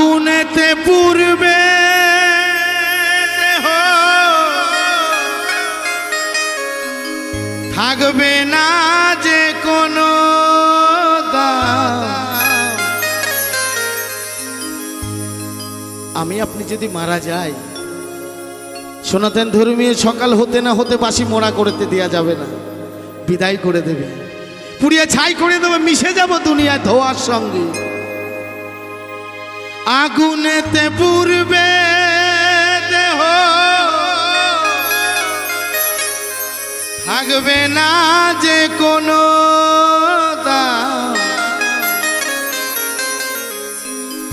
আগুনেতে পূর্বে থাকবে না যে কোনো দাম। আমি আপনি যদি মারা যাই, সনাতন ধর্মীয় সকাল হতে না হতে বাসি মোড়া করতে দেওয়া যাবে না, বিদায় করে দেবে, পুড়িয়ে ছাই করে দেবে, মিশে যাব দুনিয়ায় ধোয়ার সঙ্গে। আগুনেতে পূর্বে দেহ থাকবে না যে কোনো দাম,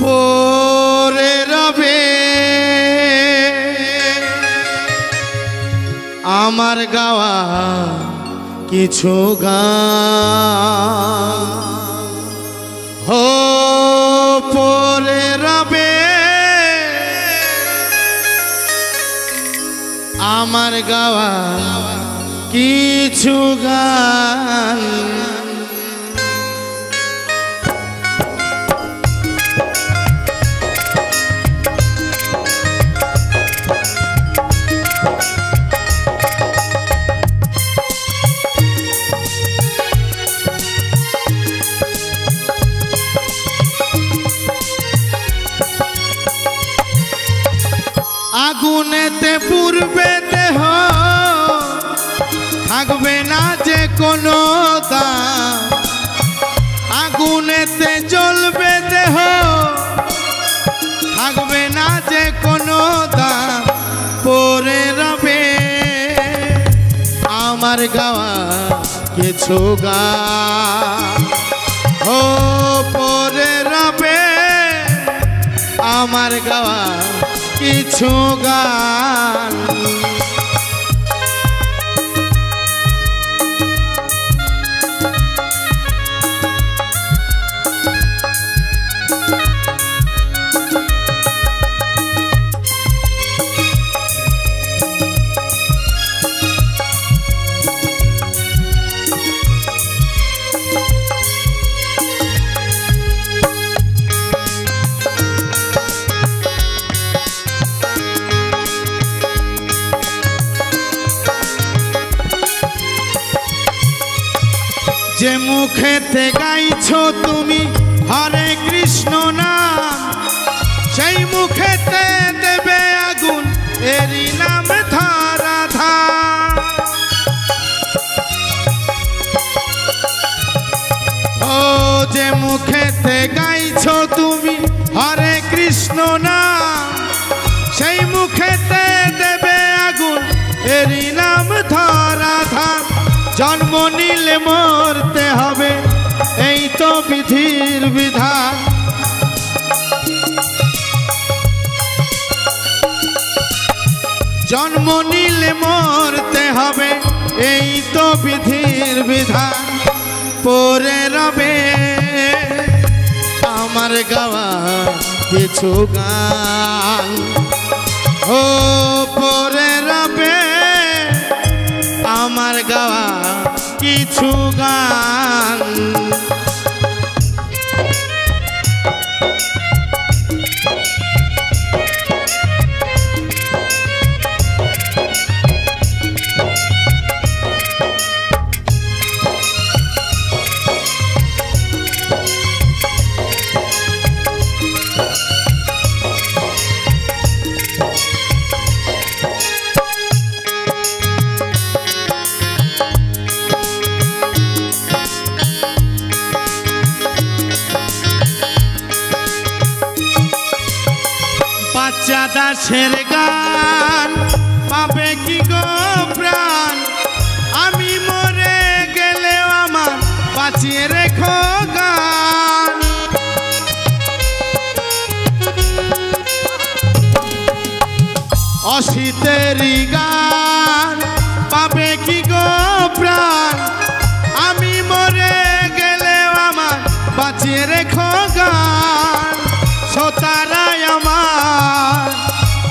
পরে রবে আমার গাওয়া কিছু গান। হো পরে রবে আমার গাওয়া কিছু গান। আগুনেতে পূর্বে দেহ থাকবে না যে কোনো দাম, আগুনেতে জ্বলবে দেহ থাকবে না যে কোনো দাম, পরে রবে আমার গাওয়া কিছু গান। ও পরে রবে আমার গাওয়া কিছু গান। যে মুখেতে গাইছো তুমি হরে কৃষ্ণ নাম, সেই মুখেতে দেবে আগুন এরি নাম ধরা ধাম। ও যে মুখেতে গাইছো তুমি হরে কৃষ্ণ নাম, সেই মুখেতে দেবে আগুন এরি নাম ধরা ধাম। জন্ম নিলে মরতে হবে এই তো বিধির বিধান, জন্ম নিলে মরতে হবে এই তো বিধির বিধান, পরে রবে আমার গাওয়া কিছু গান। ও পরে রবে আমার গাওয়া কিছু গান। বাচ্চা দাসের গান পাবে কি গো প্রাণ, আমি মরে গেলেও আমার বাঁচিয়ে রেখো গান। অসিতেরই গান পাবে কি গো প্রাণ, আমি মরে গেলেও আমার বাঁচিয়ে রেখো গান। সোতারাই আমার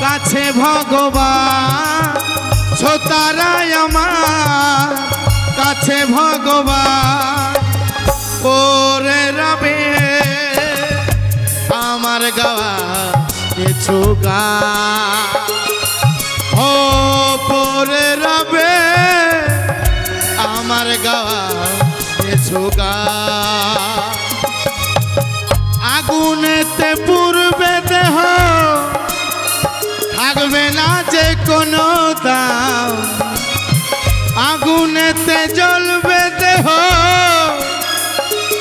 কাছে ভগবান, সোতারাই আমার কাছে ভগবান, পরে রবে আমার গাওয়া গা ও পরে রবে আমার গাওয়া কিছু গা আগুনেতে পুরবে দেহ থাকবে না যে কোনো দাম আগুনেতে জ্বলবে দেহ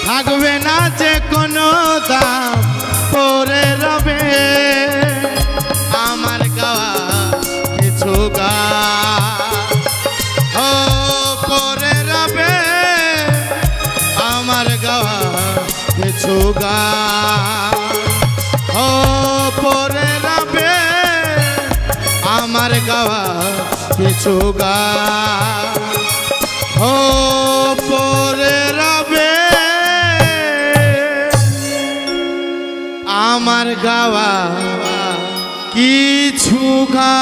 থাকবে না যে কোনো দাম পরে রবে আমার গাওয়া কিছু গা ও পরে রবে আমার গাওয়া কিছু গা ও পরে রবে আমার গাওয়া কিছু গা ও পরে রবে আমার গাওয়া কিছু গা।